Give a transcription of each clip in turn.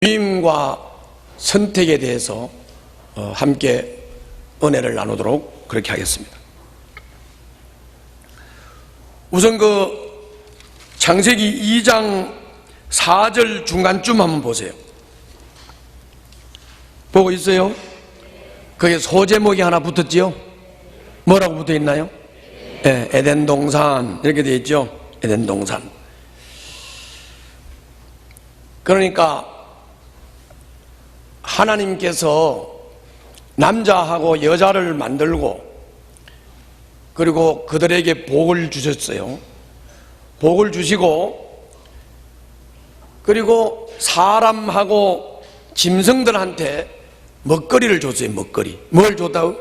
위임과 선택에 대해서 함께 은혜를 나누도록 그렇게 하겠습니다. 우선 창세기 2장 4절 중간쯤 한번 보세요. 보고 있어요? 거기에 소제목이 하나 붙었지요? 뭐라고 붙어 있나요? 네, 에덴 동산 이렇게 되어 있죠? 에덴 동산. 그러니까 하나님께서 남자하고 여자를 만들고 그리고 그들에게 복을 주셨어요. 복을 주시고 그리고 사람하고 짐승들한테 먹거리를 줬어요. 먹거리. 뭘 줬다고?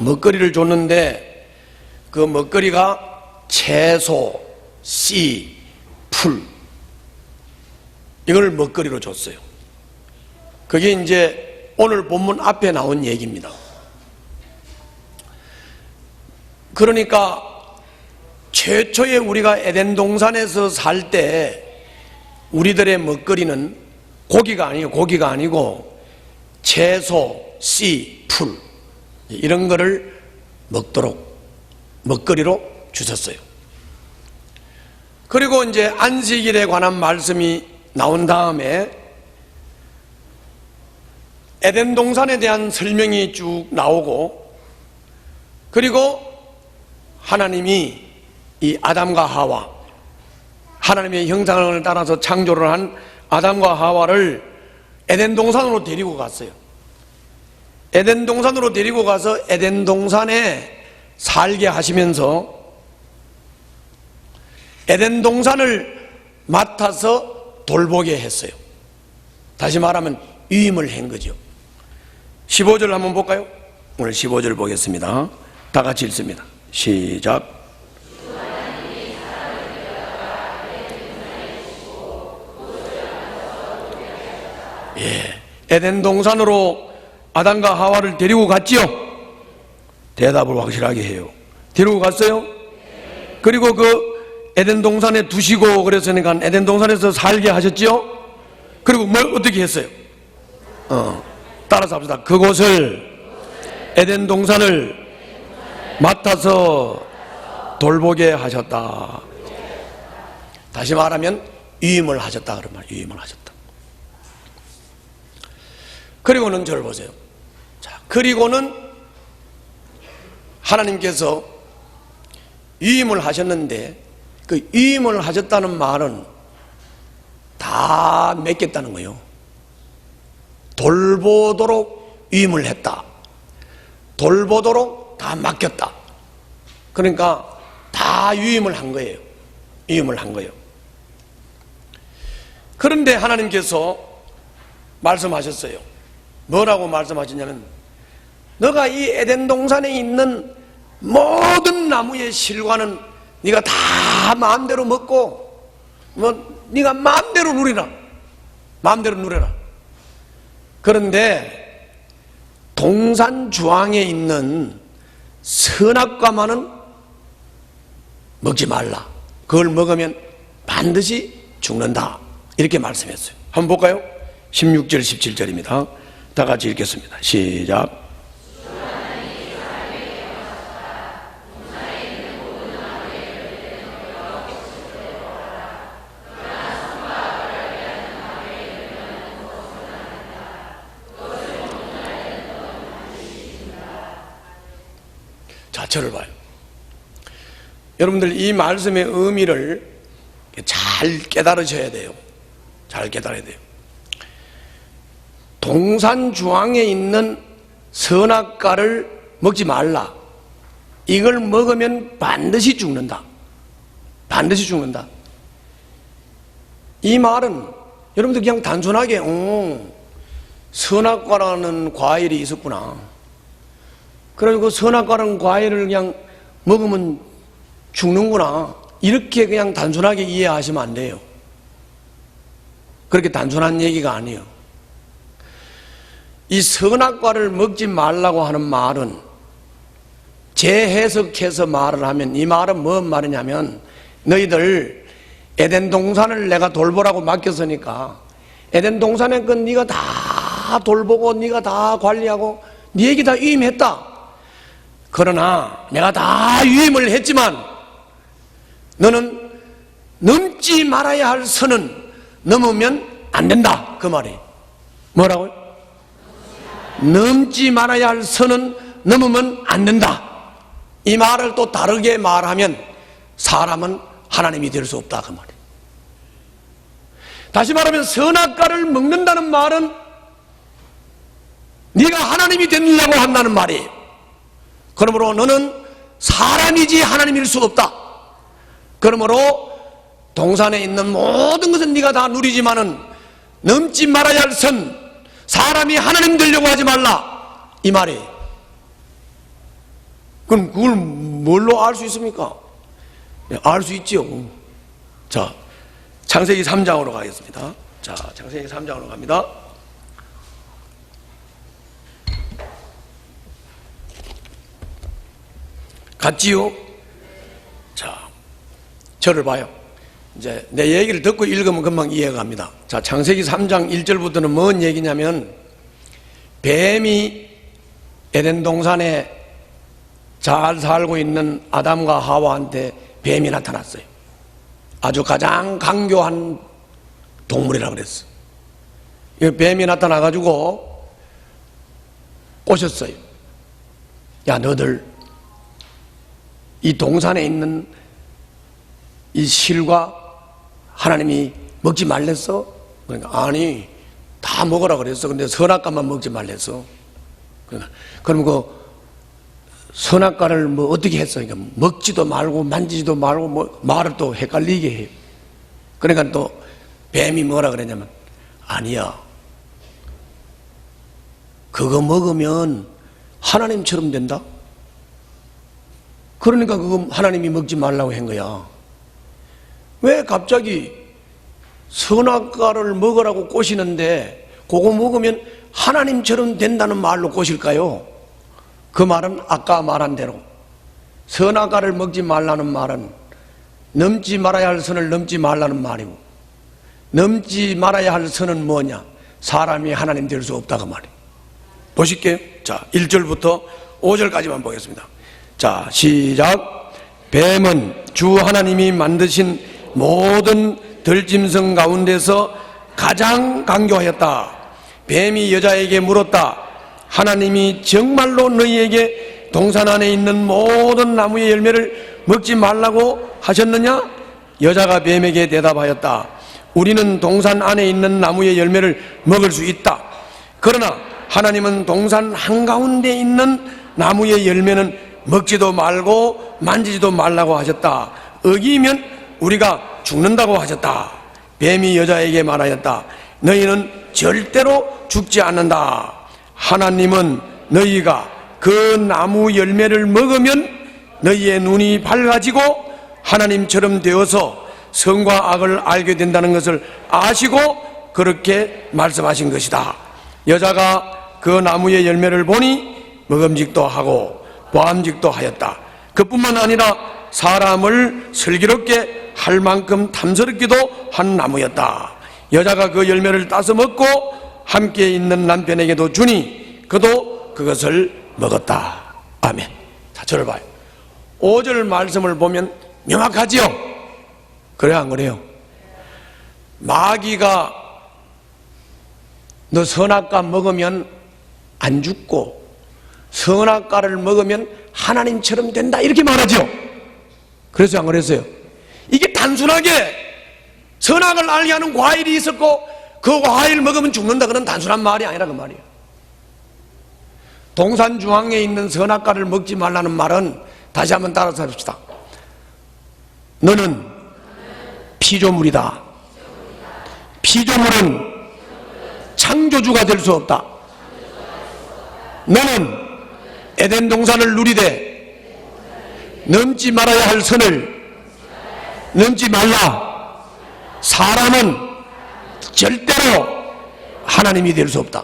먹거리를 줬는데 그 먹거리가 채소, 씨, 풀 이걸 먹거리로 줬어요. 그게 이제 오늘 본문 앞에 나온 얘기입니다. 그러니까 최초에 우리가 에덴 동산에서 살 때 우리들의 먹거리는 고기가 아니고 채소, 씨, 풀 이런 거를 먹도록 먹거리로 주셨어요. 그리고 이제 안식일에 관한 말씀이 나온 다음에 에덴 동산에 대한 설명이 쭉 나오고 그리고 하나님이 이 아담과 하와 하나님의 형상을 따라서 창조를 한 아담과 하와를 에덴 동산으로 데리고 갔어요. 에덴 동산으로 데리고 가서 에덴 동산에 살게 하시면서 에덴 동산을 맡아서 돌보게 했어요. 다시 말하면 위임을 한 거죠. 15절 한번 볼까요? 오늘 15절 보겠습니다. 다 같이 읽습니다. 시작. 에덴 동산으로 아담과 하와를 데리고 갔지요? 대답을 확실하게 해요. 데리고 갔어요? 그리고 그 에덴 동산에 두시고 그랬으니까 에덴 동산에서 살게 하셨지요? 그리고 뭘 어떻게 했어요? 따라서 합시다. 그곳을 에덴 동산을 맡아서 돌보게 하셨다. 다시 말하면 위임을 하셨다 그런 말. 위임을 하셨다. 그리고는 저를 보세요. 자, 그리고는 하나님께서 위임을 하셨는데 그 위임을 하셨다는 말은 다 맡겼다는 거예요. 돌보도록 위임을 했다. 돌보도록 다 맡겼다. 그러니까 다 위임을 한 거예요. 위임을 한 거예요. 그런데 하나님께서 말씀하셨어요. 뭐라고 말씀하셨냐면 너가 이 에덴 동산에 있는 모든 나무의 실과는 네가 다 마음대로 먹고 네가 마음대로 누리라. 마음대로 누려라. 그런데 동산 주황에 있는 선악과만은 먹지 말라. 그걸 먹으면 반드시 죽는다. 이렇게 말씀했어요. 한번 볼까요? 16절 17절입니다. 다 같이 읽겠습니다. 시작. 자, 저를 봐요. 여러분들 이 말씀의 의미를 잘 깨달으셔야 돼요. 잘 깨달아야 돼요. 동산 주황에 있는 선악과를 먹지 말라. 이걸 먹으면 반드시 죽는다. 반드시 죽는다. 이 말은 여러분들 그냥 단순하게 선악과라는 과일이 있었구나. 그리고 선악과라는 과일을 그냥 먹으면 죽는구나. 이렇게 그냥 단순하게 이해하시면 안 돼요. 그렇게 단순한 얘기가 아니에요. 이 선악과를 먹지 말라고 하는 말은 재해석해서 말을 하면 이 말은 뭔 말이냐면 너희들 에덴 동산을 내가 돌보라고 맡겼으니까 에덴 동산에 그 네가 다 돌보고 네가 다 관리하고 네에게 다 위임했다. 그러나 내가 다 위임을 했지만 너는 넘지 말아야 할 선은 넘으면 안 된다. 그 말이 뭐라고요? 넘지 말아야 할 선은 넘으면 안 된다. 이 말을 또 다르게 말하면 사람은 하나님이 될 수 없다. 그 말이에요. 다시 말하면 선악과를 먹는다는 말은 네가 하나님이 되려고 한다는 말이에요. 그러므로 너는 사람이지 하나님일 수 없다. 그러므로 동산에 있는 모든 것은 네가 다 누리지만은 넘지 말아야 할 선, 사람이 하나님 되려고 하지 말라. 이 말이에요. 그럼 그걸 뭘로 알 수 있습니까? 알 수 있지요. 자, 창세기 3장으로 가겠습니다. 자, 창세기 3장으로 갑니다. 갔지요? 자, 저를 봐요. 이제 내 얘기를 듣고 읽으면 금방 이해가 갑니다. 자, 창세기 3장 1절부터는 뭔 얘기냐면 뱀이 에덴 동산에 잘 살고 있는 아담과 하와한테 뱀이 나타났어요. 아주 가장 강교한 동물이라고 그랬어. 뱀이 나타나가지고 꼬셨어요. 야, 너들 이 동산에 있는 이 실과 하나님이 먹지 말랬어? 그러니까 아니, 다 먹으라 그랬어. 근데 선악과만 먹지 말랬어. 그럼 그 선악과를 뭐 어떻게 했어? 그러니까 먹지도 말고 만지지도 말고 뭐 말을 또 헷갈리게 해요. 그러니까 또 뱀이 뭐라 그랬냐면 아니야, 그거 먹으면 하나님처럼 된다. 그러니까 그거 하나님이 먹지 말라고 한 거야. 왜 갑자기 선악과를 먹으라고 꼬시는데 그거 먹으면 하나님처럼 된다는 말로 꼬실까요? 그 말은 아까 말한 대로 선악과를 먹지 말라는 말은 넘지 말아야 할 선을 넘지 말라는 말이고, 넘지 말아야 할 선은 뭐냐? 사람이 하나님 될 수 없다 그 말이에요. 보실게요. 자, 1절부터 5절까지만 보겠습니다. 자, 시작. 뱀은 주 하나님이 만드신 모든 들짐승 가운데서 가장 강교하였다. 뱀이 여자에게 물었다. 하나님이 정말로 너희에게 동산 안에 있는 모든 나무의 열매를 먹지 말라고 하셨느냐? 여자가 뱀에게 대답하였다. 우리는 동산 안에 있는 나무의 열매를 먹을 수 있다. 그러나 하나님은 동산 한가운데 있는 나무의 열매는 먹지도 말고 만지지도 말라고 하셨다. 어기면 우리가 죽는다고 하셨다. 뱀이 여자에게 말하였다. 너희는 절대로 죽지 않는다. 하나님은 너희가 그 나무 열매를 먹으면 너희의 눈이 밝아지고 하나님처럼 되어서 선과 악을 알게 된다는 것을 아시고 그렇게 말씀하신 것이다. 여자가 그 나무의 열매를 보니 먹음직도 하고 보암직도 하였다. 그뿐만 아니라 사람을 슬기롭게 할 만큼 탐스럽기도 한 나무였다. 여자가 그 열매를 따서 먹고 함께 있는 남편에게도 주니 그도 그것을 먹었다. 아멘. 자, 저를 봐요. 5절 말씀을 보면 명확하지요? 그래요, 안 그래요? 마귀가 너 선악과 먹으면 안 죽고 선악과를 먹으면 하나님처럼 된다 이렇게 말하죠. 그래서 안 그랬어요? 이게 단순하게 선악을 알게 하는 과일이 있었고 그 과일 먹으면 죽는다 그런 단순한 말이 아니라 그 말이에요. 동산 중앙에 있는 선악과를 먹지 말라는 말은 다시 한번 따라서 합시다. 너는 피조물이다. 피조물은 창조주가 될 수 없다. 너는 에덴 동산을 누리되 넘지 말아야 할 선을 넘지 말라. 사람은 절대로 하나님이 될 수 없다.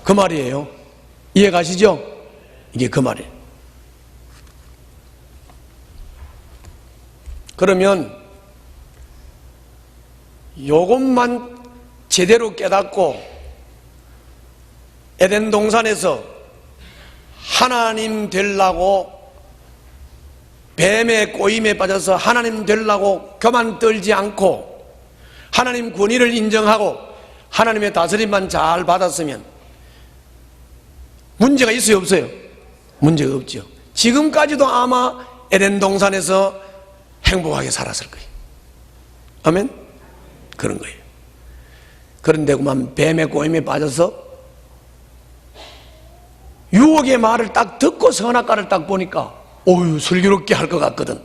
그 말이에요. 이해가시죠? 이게 그 말이에요. 그러면 요것만 제대로 깨닫고 에덴 동산에서 하나님 되려고 뱀의 꼬임에 빠져서 하나님 되려고 교만 떨지 않고 하나님 권위를 인정하고 하나님의 다스림만 잘 받았으면 문제가 있어요, 없어요? 문제가 없죠. 지금까지도 아마 에덴 동산에서 행복하게 살았을 거예요. 아멘? 그런 거예요. 그런데 그만 뱀의 꼬임에 빠져서 유혹의 말을 딱 듣고 선악과를 딱 보니까 어휴, 슬기롭게 할 것 같거든.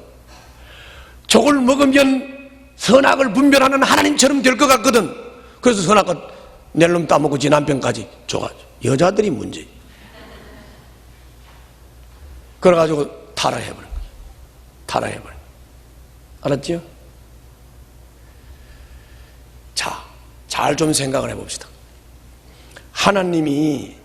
저걸 먹으면 선악을 분별하는 하나님처럼 될 것 같거든. 그래서 선악과 낼름 따먹고 지 남편까지 줘가지고. 여자들이 문제예요. 그래가지고 타락해버린 거예요. 타락해버린 거예요. 알았죠? 자, 잘 좀 생각을 해봅시다. 하나님이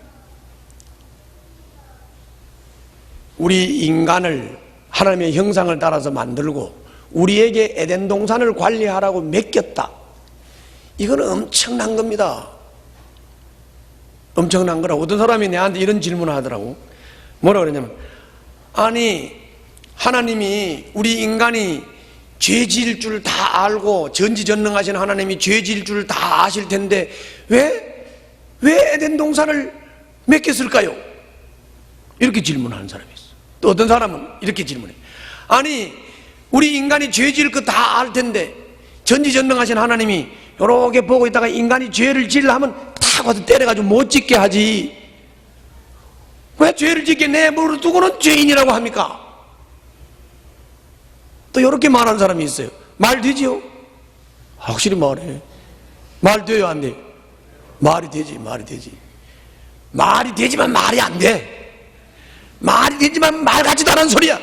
우리 인간을 하나님의 형상을 따라서 만들고 우리에게 에덴 동산을 관리하라고 맡겼다. 이거는 엄청난 겁니다. 엄청난 거라고. 어떤 사람이 내한테 이런 질문을 하더라고. 뭐라 그러냐면, 아니 하나님이 우리 인간이 죄 지을 줄 다 알고 전지전능하신 하나님이 죄 지을 줄 다 아실 텐데 왜 에덴 동산을 맡겼을까요? 이렇게 질문하는 사람이 있어. 또 어떤 사람은 이렇게 질문해. 아니 우리 인간이 죄 지을 거 다 알 텐데 전지전능하신 하나님이 이렇게 보고 있다가 인간이 죄를 지으려면 탁 와서 때려가지고 못 짓게 하지 왜 죄를 짓게 내버려 두고는 죄인이라고 합니까? 또 이렇게 말하는 사람이 있어요. 말 되지요? 확실히 말해. 말 돼요, 안 돼요? 말이 되지, 말이 되지. 말이 되지만 말이 안 돼. 말이 되지만 말 같지도 않은 소리야.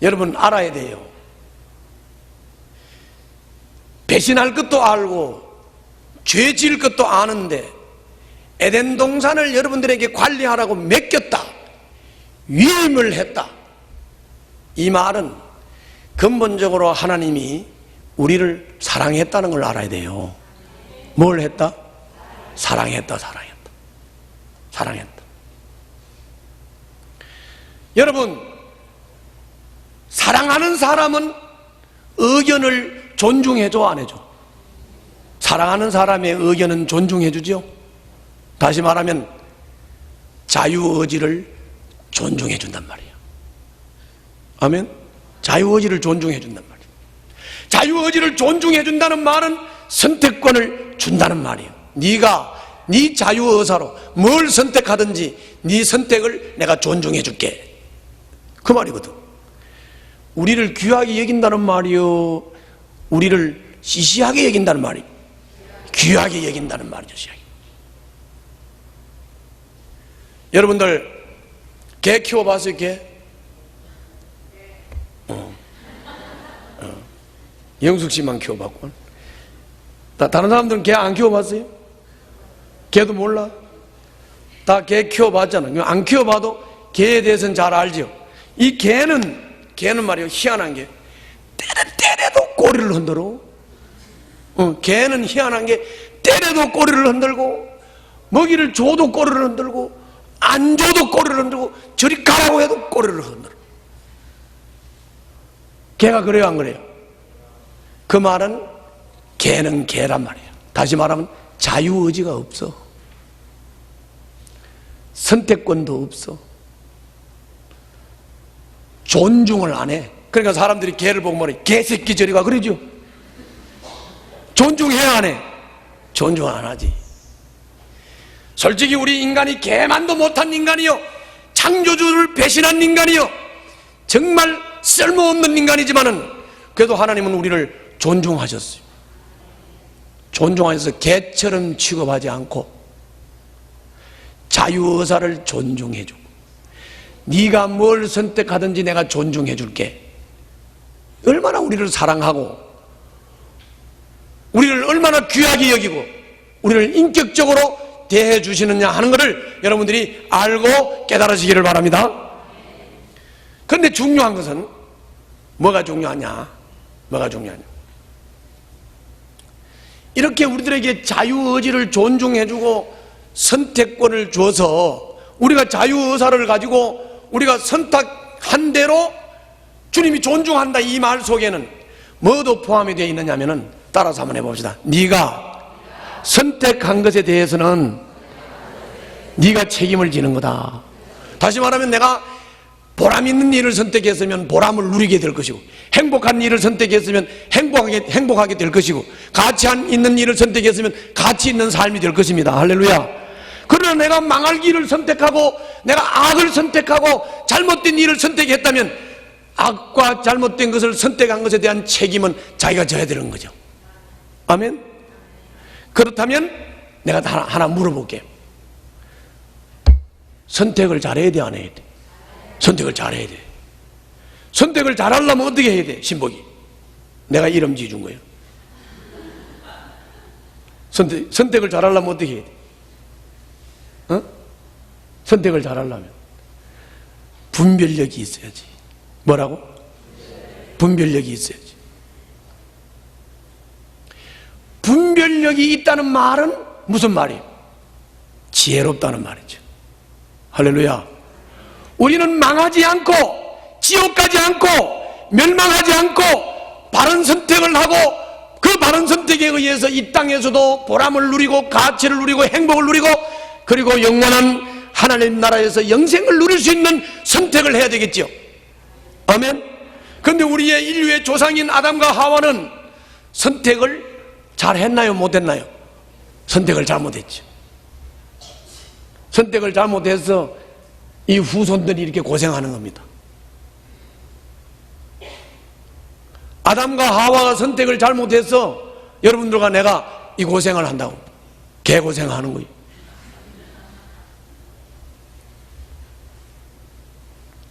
여러분 알아야 돼요. 배신할 것도 알고 죄 지을 것도 아는데 에덴 동산을 여러분들에게 관리하라고 맡겼다, 위임을 했다. 이 말은 근본적으로 하나님이 우리를 사랑했다는 걸 알아야 돼요. 뭘 했다? 사랑했다, 사랑했다, 사랑했다. 여러분, 사랑하는 사람은 의견을 존중해줘, 안 해줘? 사랑하는 사람의 의견은 존중해주죠. 다시 말하면 자유의지를 존중해준단 말이에요. 아멘? 자유의지를 존중해준단 말이에요. 자유의지를 존중해준다는 말은 선택권을 준다는 말이에요. 네가 네 자유의사로 뭘 선택하든지 네 선택을 내가 존중해줄게, 그 말이거든. 우리를 귀하게 여긴다는 말이요, 우리를 시시하게 여긴다는 말이요? 귀하게 여긴다는 말이죠. 시하게. 여러분들 개 키워봤어요? 개? 영숙 씨만 키워봤고, 다른 사람들은 개 안 키워봤어요? 개도 몰라? 다 개 키워봤잖아. 안 키워봐도 개에 대해서는 잘 알죠. 이 개는 말이에요, 희한한 게 때려도 꼬리를 흔들어. 개는 희한한 게 때려도 꼬리를 흔들고 먹이를 줘도 꼬리를 흔들고 안 줘도 꼬리를 흔들고 저리 가라고 해도 꼬리를 흔들어. 개가 그래요, 안 그래요? 그 말은 개는 개란 말이에요. 다시 말하면 자유의지가 없어. 선택권도 없어. 존중을 안 해. 그러니까 사람들이 개를 보고 뭐래? 개새끼 저리가 그러죠. 존중해야 안 해? 존중 안 하지. 솔직히 우리 인간이 개만도 못한 인간이요, 창조주를 배신한 인간이요, 정말 쓸모없는 인간이지만은 그래도 하나님은 우리를 존중하셨어요. 존중하셔서 개처럼 취급하지 않고 자유의사를 존중해주고 네가 뭘 선택하든지 내가 존중해 줄게. 얼마나 우리를 사랑하고 우리를 얼마나 귀하게 여기고 우리를 인격적으로 대해 주시느냐 하는 것을 여러분들이 알고 깨달으시기를 바랍니다. 그런데 중요한 것은 뭐가 중요하냐? 뭐가 중요하냐? 이렇게 우리들에게 자유의지를 존중해주고 선택권을 줘서 우리가 자유의사를 가지고 우리가 선택한 대로 주님이 존중한다, 이 말 속에는 뭐도 포함이 되어 있느냐 하면은 따라서 한번 해봅시다. 네가 선택한 것에 대해서는 네가 책임을 지는 거다. 다시 말하면 내가 보람 있는 일을 선택했으면 보람을 누리게 될 것이고, 행복한 일을 선택했으면 행복하게 될 것이고, 가치 있는 일을 선택했으면 가치 있는 삶이 될 것입니다. 할렐루야. 그러나 내가 망할 길을 선택하고 내가 악을 선택하고 잘못된 일을 선택했다면 악과 잘못된 것을 선택한 것에 대한 책임은 자기가 져야 되는 거죠. 아멘. 그렇다면 내가 하나 물어볼게요. 선택을 잘해야 돼, 안 해야 돼? 선택을 잘해야 돼. 선택을 잘하려면 어떻게 해야 돼? 신복이 내가 이름 지어준 거예요. 선택을 잘하려면 어떻게 해야 돼? 선택을 잘하려면 분별력이 있어야지. 뭐라고? 분별력이 있어야지. 분별력이 있다는 말은 무슨 말이에요? 지혜롭다는 말이죠. 할렐루야. 우리는 망하지 않고 지옥 가지 않고 멸망하지 않고 바른 선택을 하고 그 바른 선택에 의해서 이 땅에서도 보람을 누리고 가치를 누리고 행복을 누리고 그리고 영원한 하나님 나라에서 영생을 누릴 수 있는 선택을 해야 되겠죠. 아멘. 그런데 우리의 인류의 조상인 아담과 하와는 선택을 잘 했나요, 못했나요? 선택을 잘못했죠. 선택을 잘못해서 이 후손들이 이렇게 고생하는 겁니다. 아담과 하와가 선택을 잘못해서 여러분들과 내가 이 고생을 한다고, 개고생하는 거예요.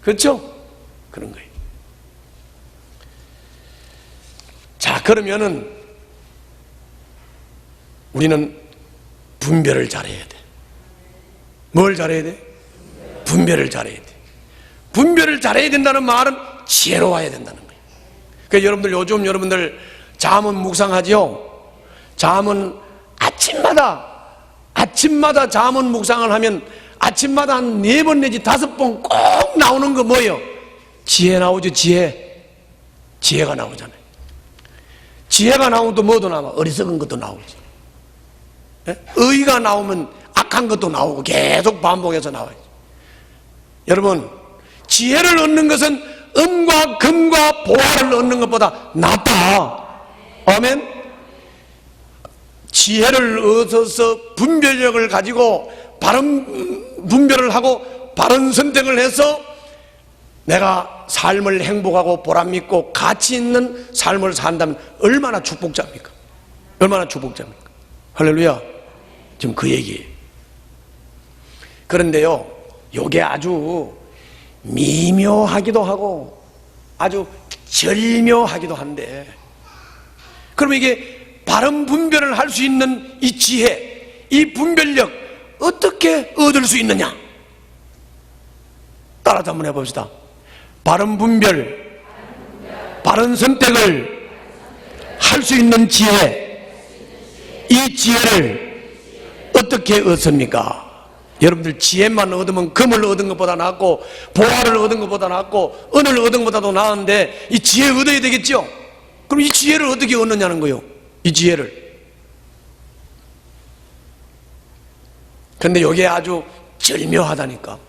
그렇죠? 그런 거예요. 자, 그러면은 우리는 분별을 잘해야 돼. 뭘 잘해야 돼? 분별을 잘해야 돼. 분별을 잘해야 된다는 말은 지혜로워야 된다는 거예요. 그러니까 여러분들 요즘 여러분들 잠언 묵상하죠? 잠언 아침마다 잠언 묵상을 하면 아침마다 한 4번 내지 5번 꼭 나오는 거 뭐예요? 지혜 나오죠. 지혜가 나오잖아요. 지혜가 나오면 또 뭐도 나와? 어리석은 것도 나오지. 의가 나오면 악한 것도 나오고 계속 반복해서 나와요. 여러분, 지혜를 얻는 것은 은과 금과 보화를 얻는 것보다 낫다. 아멘. 지혜를 얻어서 분별력을 가지고 바른 분별을 하고 바른 선택을 해서 내가 삶을 행복하고 보람있고 가치 있는 삶을 산다면 얼마나 축복자입니까? 얼마나 축복자입니까? 할렐루야. 지금 그 얘기예요. 그런데요, 요게 아주 미묘하기도 하고 아주 절묘하기도 한데, 그러면 이게 바른 분별을 할 수 있는 이 지혜, 이 분별력 어떻게 얻을 수 있느냐? 따라서 한번 해봅시다. 바른 분별, 바른 선택을 할 수 있는 지혜, 이 지혜를 어떻게 얻습니까? 여러분들 지혜만 얻으면 금을 얻은 것보다 낫고 보화를 얻은 것보다 낫고 은을 얻은 것보다도 나은데 이 지혜 얻어야 되겠죠? 그럼 이 지혜를 어떻게 얻느냐는 거예요. 이 지혜를. 근데 이게 아주 절묘하다니까.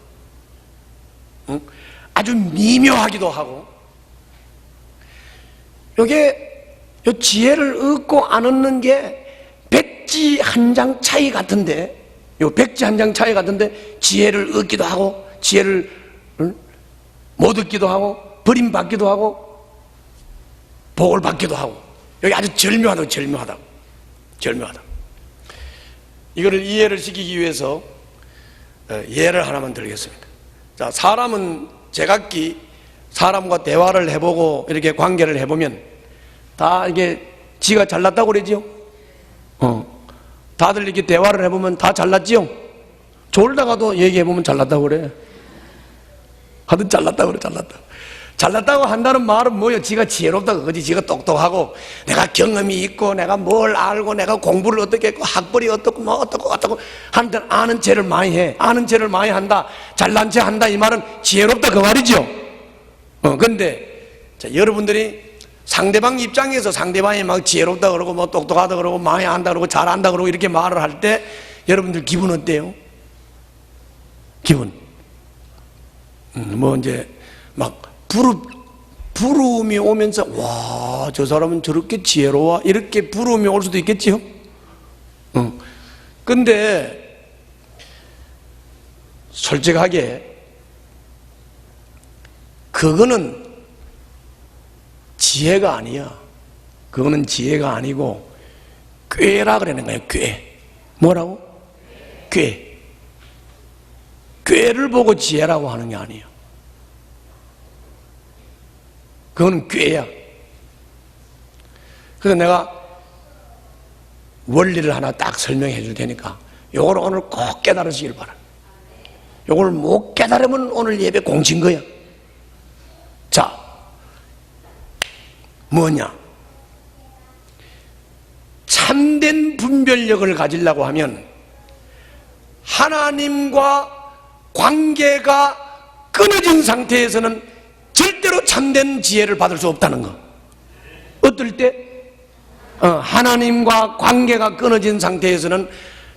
응? 아주 미묘하기도 하고. 이게 이 지혜를 얻고 안 얻는 게 백지 한 장 차이 같은데, 요 백지 한 장 차이 같은데 지혜를 얻기도 하고 지혜를 못 얻기도 하고 버림받기도 하고 복을 받기도 하고, 여기 아주 절묘하다. 이거를 이해를 시키기 위해서 예를 하나만 들겠습니다. 자, 사람은 제각기 사람과 대화를 해보고 이렇게 관계를 해보면 다 이게 지가 잘났다고 그러지요? 다들 이렇게 대화를 해보면 다 잘났지요? 졸다가도 얘기해보면 잘났다고 그래. 하여튼 잘났다고 그래. 잘났다고 한다는 말은 뭐예요? 지가 지혜롭다 그거지. 지가 똑똑하고 내가 경험이 있고 내가 뭘 알고 내가 공부를 어떻게 했고 학벌이 어떻고 뭐 어떻고 하는데 아는 체를 많이 해. 아는 체를 많이 한다. 잘난 체 한다. 이 말은 지혜롭다 그 말이죠. 근데 자, 여러분들이 상대방 입장에서 상대방이 막 지혜롭다 그러고 뭐 똑똑하다 그러고 많이 한다 그러고 잘한다 그러고 이렇게 말을 할 때 여러분들 기분 어때요? 기분 뭐 이제 막 부러움이 오면서 와, 저 사람은 저렇게 지혜로워 이렇게 부러움이 올 수도 있겠지요. 근데 솔직하게 그거는 지혜가 아니야. 그거는 지혜가 아니고 꾀라 그러는 거예요. 꾀. 뭐라고? 꾀. 꾀를 보고 지혜라고 하는 게 아니에요. 그건 꾀야. 그래서 내가 원리를 하나 딱 설명해 줄 테니까 요걸 오늘 꼭 깨달으시길 바랍니다. 요걸 못 깨달으면 오늘 예배 공친 거야. 자, 뭐냐? 참된 분별력을 가지려고 하면 하나님과 관계가 끊어진 상태에서는 절대로 참된 지혜를 받을 수 없다는 거. 어떨 때? 하나님과 관계가 끊어진 상태에서는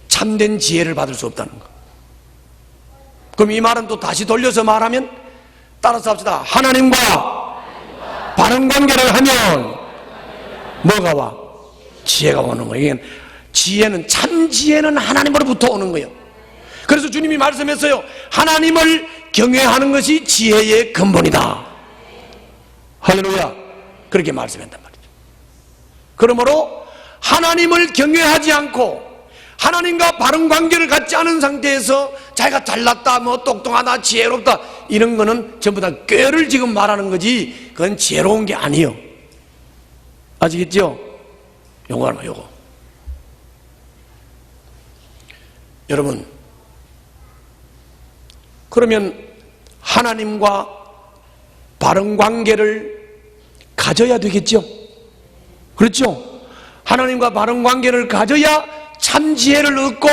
참된 지혜를 받을 수 없다는 거. 그럼 이 말은 또 다시 돌려서 말하면 따라서 합시다. 하나님과 바른 관계를 하면 뭐가 와? 지혜가 오는 거예요. 지혜는, 참 지혜는 하나님으로부터 오는 거예요. 그래서 주님이 말씀했어요. 하나님을 경외하는 것이 지혜의 근본이다. 할렐루야. 그렇게 말씀했단 말이죠. 그러므로 하나님을 경외하지 않고 하나님과 바른 관계를 갖지 않은 상태에서 자기가 잘났다, 뭐 똑똑하다, 지혜롭다 이런 거는 전부 다 꾀를 지금 말하는 거지 그건 지혜로운 게 아니에요. 아시겠죠? 요거 하나, 요거. 여러분, 그러면 하나님과 바른 관계를 가져야 되겠죠? 그렇죠? 하나님과 바른 관계를 가져야 참 지혜를 얻고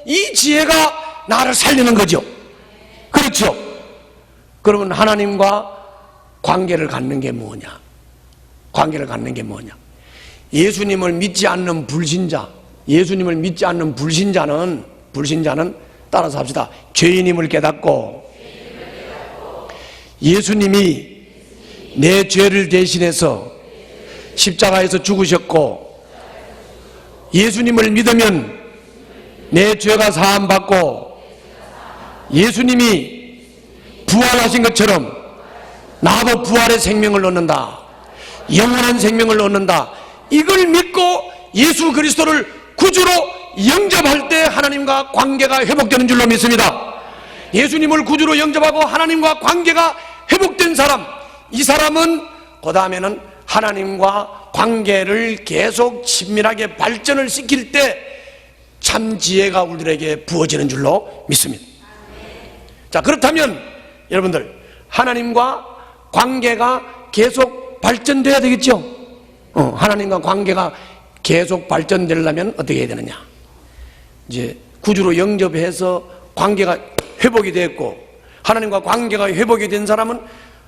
이 지혜가 나를 살리는 거죠. 그렇죠? 그러면 하나님과 관계를 갖는 게 뭐냐? 관계를 갖는 게 뭐냐? 예수님을 믿지 않는 불신자, 예수님을 믿지 않는 불신자는 따라서 합시다. 죄인임을 깨닫고 예수님이 내 죄를 대신해서 십자가에서 죽으셨고 예수님을 믿으면 내 죄가 사함받고 예수님이 부활하신 것처럼 나도 부활의 생명을 얻는다. 영원한 생명을 얻는다. 이걸 믿고 예수 그리스도를 구주로 영접할 때 하나님과 관계가 회복되는 줄로 믿습니다. 예수님을 구주로 영접하고 하나님과 관계가 회복된 사람, 이 사람은 그 다음에는 하나님과 관계를 계속 친밀하게 발전을 시킬 때 참 지혜가 우리들에게 부어지는 줄로 믿습니다. 자, 그렇다면 여러분들 하나님과 관계가 계속 발전돼야 되겠죠? 하나님과 관계가 계속 발전되려면 어떻게 해야 되느냐? 이제 구주로 영접해서 관계가 회복이 됐고 하나님과 관계가 회복이 된 사람은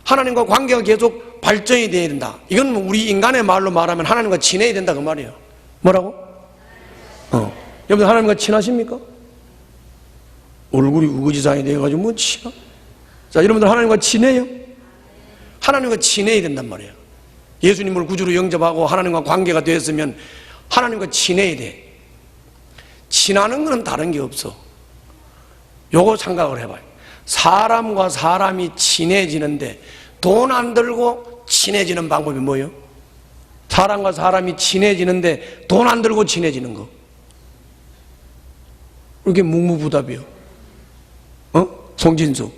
하나님과 관계가 계속 발전이 돼야 된다. 이건 우리 인간의 말로 말하면 하나님과 친해야 된다 그 말이에요. 뭐라고? 여러분 하나님과 친하십니까? 얼굴이 우거지상이 돼가지고 뭐 친하? 자, 여러분들 하나님과 친해요? 하나님과 친해야 된단 말이에요. 예수님을 구주로 영접하고 하나님과 관계가 되었으면 하나님과 친해야 돼. 친하는 건 다른 게 없어. 요거 생각을 해봐요. 사람과 사람이 친해지는데 돈 안 들고 친해지는 방법이 뭐예요? 사람과 사람이 친해지는데 돈 안 들고 친해지는 거. 이렇게 묵묵부답이요. 송진수.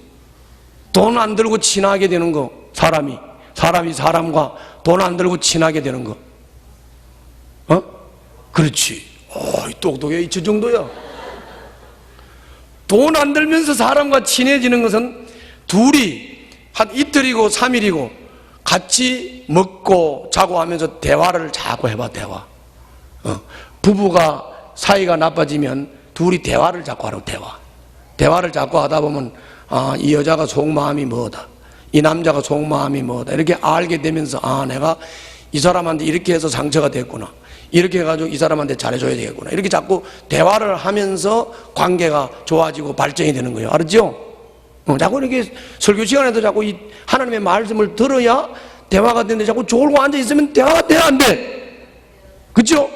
돈 안 들고 친하게 되는 거. 사람이 사람과 돈 안 들고 친하게 되는 거. 그렇지. 똑똑해. 저 정도야. 돈 안 들면서 사람과 친해지는 것은 둘이 한 이틀이고 3일이고 같이 먹고 자고 하면서 대화를 자꾸 해봐. 대화. 부부가 사이가 나빠지면 둘이 대화를 자꾸 하라고. 대화를 자꾸 하다 보면 이 여자가 속마음이 뭐다, 이 남자가 속마음이 뭐다, 이렇게 알게 되면서 내가 이 사람한테 이렇게 해서 상처가 됐구나, 이렇게 해가지고 이 사람한테 잘해줘야 되겠구나, 이렇게 자꾸 대화를 하면서 관계가 좋아지고 발전이 되는 거예요. 알았죠? 자꾸 이렇게 설교 시간에도 자꾸 이 하나님의 말씀을 들어야 대화가 되는데 자꾸 졸고 앉아있으면 대화가 돼, 안 돼? 그렇죠?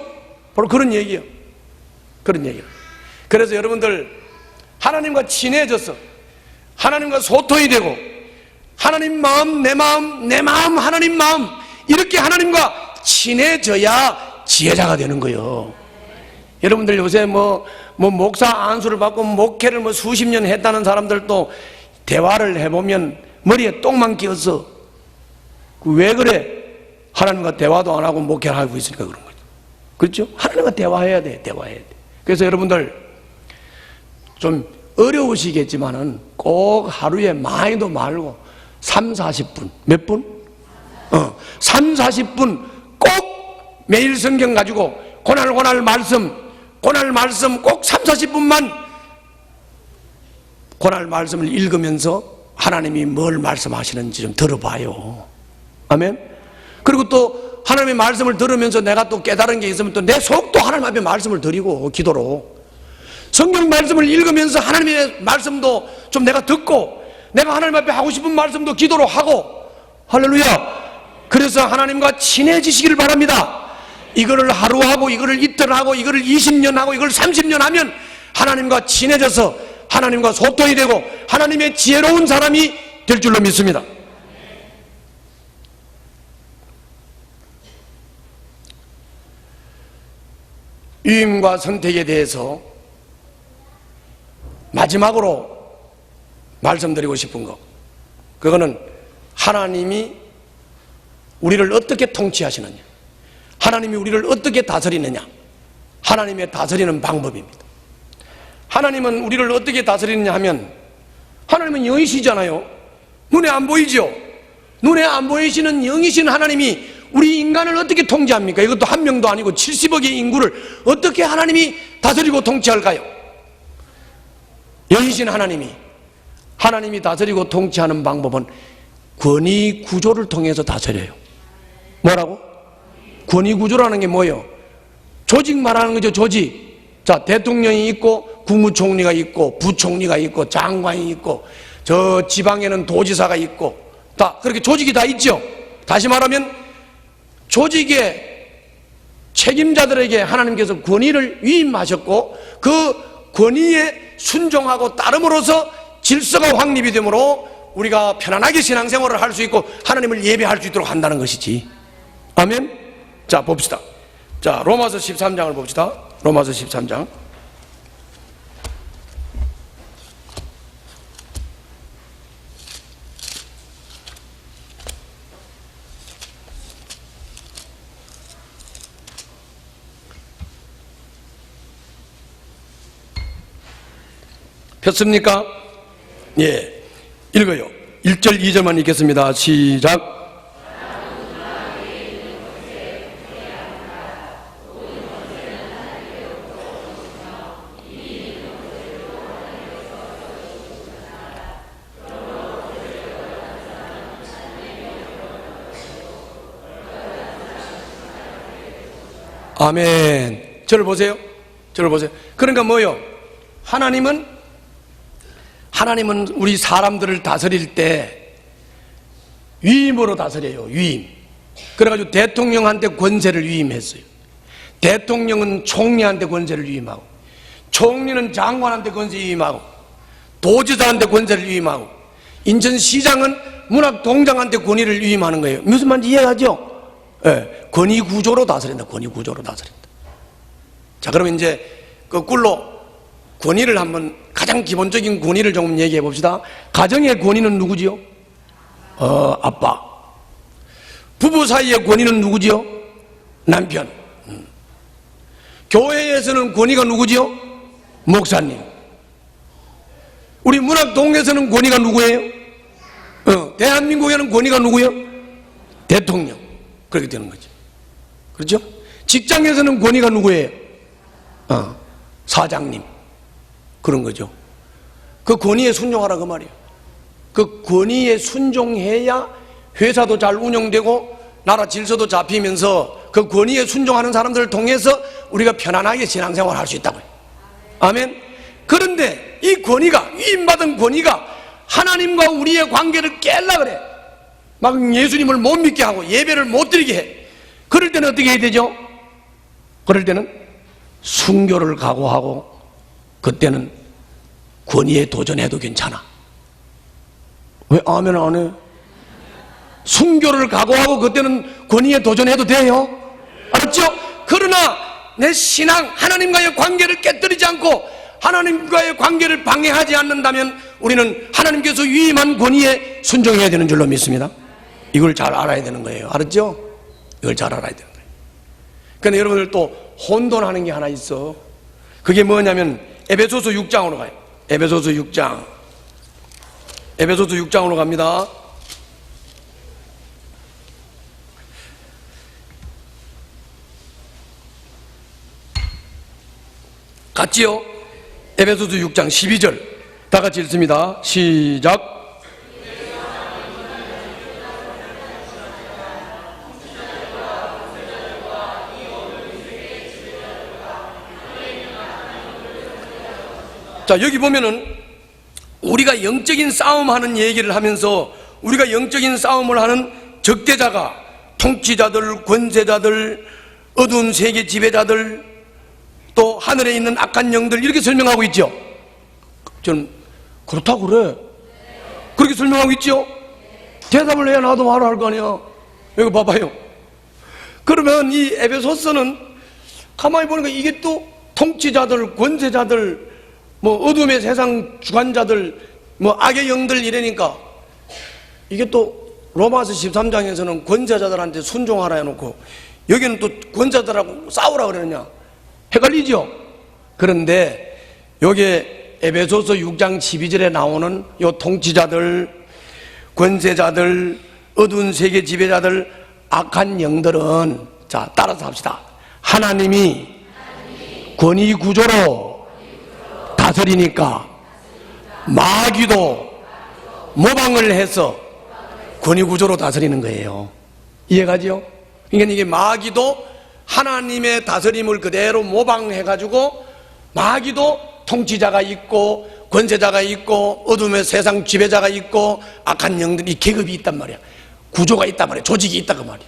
바로 그런 얘기예요. 그런 얘기예요. 그래서 여러분들 하나님과 친해져서 하나님과 소통이 되고 하나님 마음, 내 마음, 내 마음, 하나님 마음, 이렇게 하나님과 친해져야 지혜자가 되는 거예요. 여러분들 요새 목사 안수를 받고 목회를 수십 년 했다는 사람들도 대화를 해보면 머리에 똥만 끼었어. 왜 그래? 하나님과 대화도 안 하고 목회를 하고 있으니까 그런 거죠. 그렇죠? 하나님과 대화해야 돼. 대화해야 돼. 그래서 여러분들 좀 어려우시겠지만은 꼭 하루에 많이도 말고 3, 40분. 몇 분? 3, 40분 꼭 매일 성경 가지고 고날 말씀 꼭 3, 40분만 고날 말씀을 읽으면서 하나님이 뭘 말씀하시는지 좀 들어봐요. 아멘? 그리고 또 하나님의 말씀을 들으면서 내가 또 깨달은 게 있으면 또 내 속도 하나님 앞에 말씀을 드리고 기도로 성경 말씀을 읽으면서 하나님의 말씀도 좀 내가 듣고 내가 하나님 앞에 하고 싶은 말씀도 기도로 하고, 할렐루야. 그래서 하나님과 친해지시기를 바랍니다. 이거를 하루 하고 이거를 이틀 하고 이거를 20년 하고 이걸 30년 하면 하나님과 친해져서 하나님과 소통이 되고 하나님의 지혜로운 사람이 될 줄로 믿습니다. 유임과 선택에 대해서 마지막으로 말씀드리고 싶은 거, 그거는 하나님이 우리를 어떻게 통치하시느냐, 하나님이 우리를 어떻게 다스리느냐, 하나님의 다스리는 방법입니다. 하나님은 우리를 어떻게 다스리느냐 하면 하나님은 영이시잖아요. 눈에 안 보이죠? 눈에 안 보이시는 영이신 하나님이 우리 인간을 어떻게 통치합니까? 이것도 한 명도 아니고 70억의 인구를 어떻게 하나님이 다스리고 통치할까요? 영이신 하나님이 다스리고 통치하는 방법은 권위 구조를 통해서 다스려요. 뭐라고? 권위 구조라는 게 뭐예요? 조직 말하는 거죠. 조직. 자, 대통령이 있고 국무총리가 있고 부총리가 있고 장관이 있고 저 지방에는 도지사가 있고 다 그렇게 조직이 다 있죠. 다시 말하면 조직의 책임자들에게 하나님께서 권위를 위임하셨고 그 권위에 순종하고 따름으로써 질서가 확립이 되므로 우리가 편안하게 신앙생활을 할 수 있고 하나님을 예배할 수 있도록 한다는 것이지. 아멘. 자, 봅시다. 자, 로마서 13장을 봅시다. 로마서 13장. 폈습니까? 예. 읽어요. 1절, 2절만 읽겠습니다. 시작. 아멘. 저를 보세요. 그러니까 뭐요? 하나님은 우리 사람들을 다스릴 때 위임으로 다스려요. 위임. 그래가지고 대통령한테 권세를 위임했어요. 대통령은 총리한테 권세를 위임하고, 총리는 장관한테 권세 위임하고, 도지사한테 권세를 위임하고, 인천시장은 문학동장한테 권위를 위임하는 거예요. 무슨 말인지 이해하죠? 예, 권위 구조로 다스린다. 권위 구조로 다스린다. 자, 그러면 이제 거꾸로 권위를 한번, 가장 기본적인 권위를 좀 얘기해 봅시다. 가정의 권위는 누구지요? 아빠. 부부 사이의 권위는 누구지요? 남편. 교회에서는 권위가 누구지요? 목사님. 우리 문학동에서는 권위가 누구예요? 대한민국에는 권위가 누구예요? 대통령. 그렇게 되는 거죠. 그렇죠? 직장에서는 권위가 누구예요? 사장님. 그런 거죠. 그 권위에 순종하라 그 말이에요. 그 권위에 순종해야 회사도 잘 운영되고 나라 질서도 잡히면서 그 권위에 순종하는 사람들을 통해서 우리가 편안하게 신앙생활을 할 수 있다고요. 아멘. 그런데 이 권위가, 위임받은 권위가 하나님과 우리의 관계를 깨려 그래. 막 예수님을 못 믿게 하고 예배를 못 드리게 해. 그럴 때는 어떻게 해야 되죠? 그럴 때는 순교를 각오하고 그때는 권위에 도전해도 괜찮아. 왜 아멘 안 해? 순교를 각오하고 그때는 권위에 도전해도 돼요. 알았죠? 그러나 내 신앙, 하나님과의 관계를 깨뜨리지 않고 하나님과의 관계를 방해하지 않는다면 우리는 하나님께서 위임한 권위에 순종해야 되는 줄로 믿습니다. 이걸 잘 알아야 되는 거예요. 알았죠? 이걸 잘 알아야 되는 거예요. 그런데 여러분들 또 혼돈하는 게 하나 있어. 그게 뭐냐면 에베소서 6장으로 가요. 에베소서 6장. 에베소서 6장으로 갑니다. 같지요? 에베소서 6장 12절 다 같이 읽습니다. 시작. 자, 여기 보면은 우리가 영적인 싸움하는 얘기를 하면서 우리가 영적인 싸움을 하는 적대자가 통치자들, 권세자들, 어두운 세계 지배자들, 또 하늘에 있는 악한 영들 이렇게 설명하고 있죠. 저는 그렇다고 그래. 그렇게 설명하고 있죠. 대답을 해야 나도 말을 할 거 아니야. 이거 봐봐요. 그러면 이 에베소서는 가만히 보니까 이게 또 통치자들, 권세자들, 뭐 어둠의 세상 주관자들, 뭐 악의 영들 이러니까 이게 또 로마서 13장에서는 권세자들한테 순종하라 해놓고 여기는 또 권세자들하고 싸우라 그러느냐. 헷갈리죠? 그런데 여기에 에베소서 6장 12절에 나오는 요 통치자들, 권세자들, 어두운 세계 지배자들, 악한 영들은 자 따라서 합시다. 하나님이 권위 구조로 다스리니까 마귀도 모방을 해서 권위 구조로 다스리는 거예요. 이해가죠? 그러니까 이게 마귀도 하나님의 다스림을 그대로 모방해가지고 마귀도 통치자가 있고 권세자가 있고 어둠의 세상 지배자가 있고 악한 영들이 계급이 있단 말이야. 구조가 있단 말이야. 조직이 있다 그 말이야.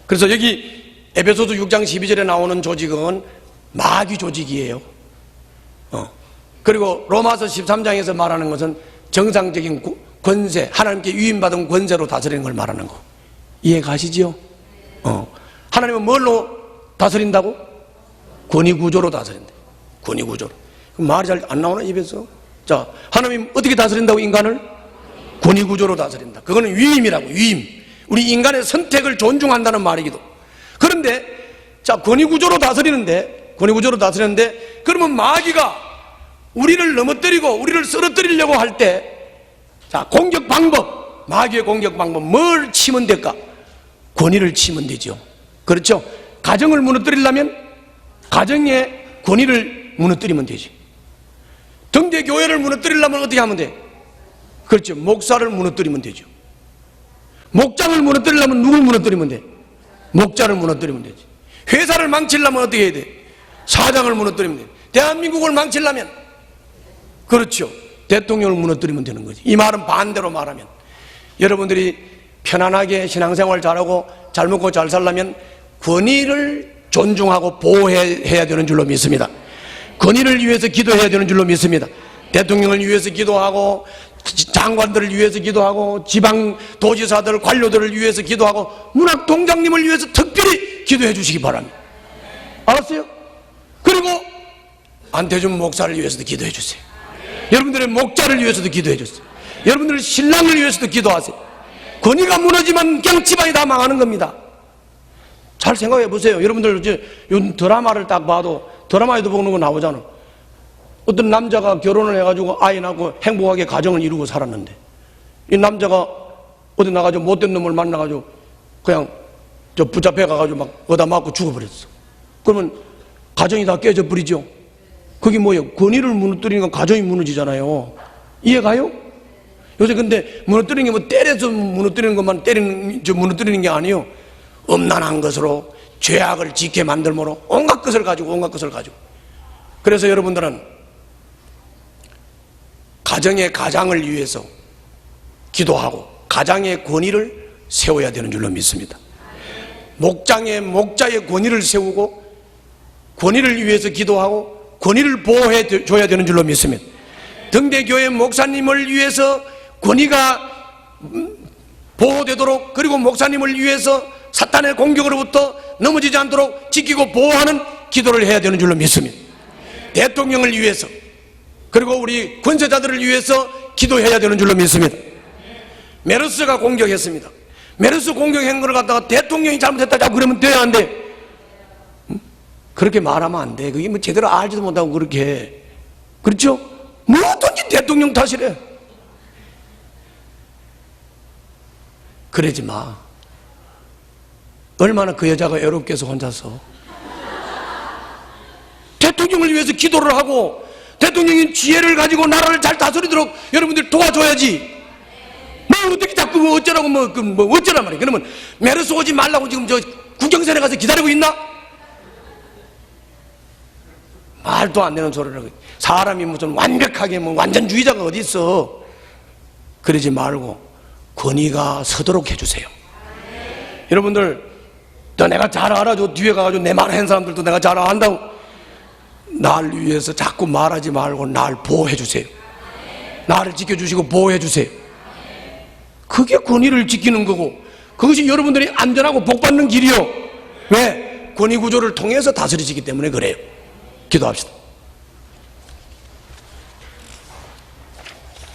그래서 여기 에베소서 6장 12절에 나오는 조직은 마귀 조직이에요. 그리고 로마서 13장에서 말하는 것은 정상적인 권세, 하나님께 위임받은 권세로 다스리는 걸 말하는 거. 이해 가시죠? 하나님은 뭘로 다스린다고? 권위구조로 다스린다. 권위구조로. 말이 잘 안 나오나 입에서? 자, 하나님 어떻게 다스린다고 인간을? 권위구조로 다스린다. 그거는 위임이라고. 위임. 우리 인간의 선택을 존중한다는 말이기도. 그런데 자, 권위구조로 다스리는데 그러면 마귀가 우리를 넘어뜨리고 우리를 쓰러뜨리려고 할 때 자, 공격 방법, 마귀의 공격 방법 뭘 치면 될까? 권위를 치면 되죠. 그렇죠? 가정을 무너뜨리려면 가정의 권위를 무너뜨리면 되지. 등대 교회를 무너뜨리려면 어떻게 하면 돼? 그렇죠. 목사를 무너뜨리면 되죠. 목장을 무너뜨리려면 누굴 무너뜨리면 돼? 목자를 무너뜨리면 되지. 회사를 망치려면 어떻게 해야 돼? 사장을 무너뜨리면 돼. 대한민국을 망치려면 그렇죠. 대통령을 무너뜨리면 되는 거지. 이 말은 반대로 말하면 여러분들이 편안하게 신앙생활 잘하고 잘 먹고 잘 살려면 권위를 존중하고 보호해야 되는 줄로 믿습니다. 권위를 위해서 기도해야 되는 줄로 믿습니다. 대통령을 위해서 기도하고 장관들을 위해서 기도하고 지방 도지사들 관료들을 위해서 기도하고 문학동장님을 위해서 특별히 기도해 주시기 바랍니다. 알았어요? 그리고 안태준 목사를 위해서도 기도해 주세요. 여러분들의 목자를 위해서도 기도해 주세요. 여러분들의 신랑을 위해서도 기도하세요. 권위가 무너지면 그냥 집안이 다 망하는 겁니다. 잘 생각해 보세요. 여러분들 이제 요즘 드라마를 딱 봐도 드라마에도 보는 거 나오잖아. 어떤 남자가 결혼을 해가지고 아이 낳고 행복하게 가정을 이루고 살았는데 이 남자가 어디 나가지고 못된 놈을 만나가지고 그냥 저 붙잡혀 가가지고 막 얻어 맞고 죽어버렸어. 그러면 가정이 다 깨져 버리죠. 그게 뭐예요? 권위를 무너뜨리는 건 가정이 무너지잖아요. 이해가요? 요새 근데 무너뜨리는 게 뭐 때려서 무너뜨리는 것만 무너뜨리는 게 아니에요. 음란한 것으로 죄악을 지게 만들므로 온갖 것을 가지고. 그래서 여러분들은 가정의 가장을 위해서 기도하고 가장의 권위를 세워야 되는 줄로 믿습니다. 목장의 목자의 권위를 세우고 권위를 위해서 기도하고 권위를 보호해 줘야 되는 줄로 믿습니다. 등대교회 목사님을 위해서 권위가 보호되도록, 그리고 목사님을 위해서 사탄의 공격으로부터 넘어지지 않도록 지키고 보호하는 기도를 해야 되는 줄로 믿습니다. 대통령을 위해서, 그리고 우리 권세자들을 위해서 기도해야 되는 줄로 믿습니다. 메르스가 공격했습니다. 메르스 공격한 걸 갖다가 대통령이 잘못했다 자꾸 그러면 돼야 안 돼? 그렇게 말하면 안 돼. 그게 뭐 제대로 알지도 못하고 그렇게 해. 그렇죠? 뭐든지 대통령 탓이래. 그러지 마. 얼마나 그 여자가 외롭게 해서 혼자서 대통령을 위해서 기도를 하고 대통령이 지혜를 가지고 나라를 잘 다스리도록 여러분들 도와줘야지. 뭐 어떻게 자꾸 어쩌라고 뭐 어쩌란 말이야. 그러면 메르스 오지 말라고 지금 저 국경선에 가서 기다리고 있나? 말도 안 되는 소리를 하고. 사람이 무슨 완벽하게 뭐 완전주의자가 어디 있어. 그러지 말고 권위가 서도록 해주세요. 여러분들, 또 내가 잘 알아. 저 뒤에 가가지고 내 말 하는 사람들도 내가 잘 안다고. 날 위해서 자꾸 말하지 말고 날 보호해 주세요. 나를 지켜주시고 보호해 주세요. 그게 권위를 지키는 거고, 그것이 여러분들이 안전하고 복받는 길이요. 왜? 권위 구조를 통해서 다스리시기 때문에 그래요. 기도합시다.